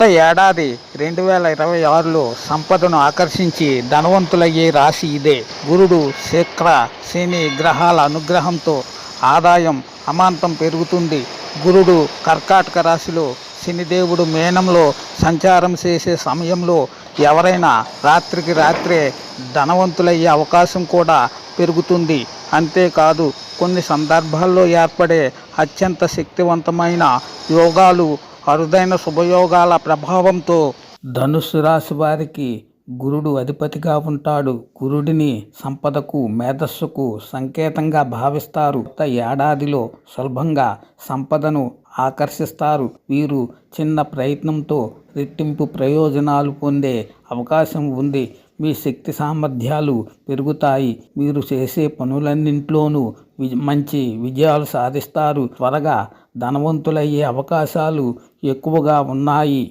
కొత్త ఏడాది 2026లో సంపదను ఆకర్షించి ధనవంతులయ్యే రాశి ఇదే. గురుడు, శుక్ర, శని గ్రహాల అనుగ్రహంతో ఆదాయం అమాంతం పెరుగుతుంది. గురుడు కర్కాటక రాశిలో, శనిదేవుడు మేనంలో సంచారం చేసే సమయంలో ఎవరైనా రాత్రికి రాత్రే ధనవంతులయ్యే అవకాశం కూడా పెరుగుతుంది. అంతేకాదు, కొన్ని సందర్భాల్లో ఏర్పడే అత్యంత శక్తివంతమైన యోగాలు, అరుదైన శుభయోగాల ప్రభావంతో ధనుస్సు రాశి వారికి గురుడు అధిపతిగా ఉంటాడు. గురుడిని సంపదకు, మేధస్సుకు సంకేతంగా భావిస్తారు. కొత్త ఏడాదిలో సులభంగా సంపదను ఆకర్షిస్తారు. వీరు చిన్న ప్రయత్నంతో రెట్టింపు ప్రయోజనాలు పొందే అవకాశం ఉంది. మీ శక్తి సామర్థ్యాలు పెరుగుతాయి. మీరు చేసే పనులన్నింట్లోనూ మంచి విజయాలు సాధిస్తారు. త్వరగా ధనవంతులయ్యే అవకాశాలు ఎక్కువగా ఉన్నాయి.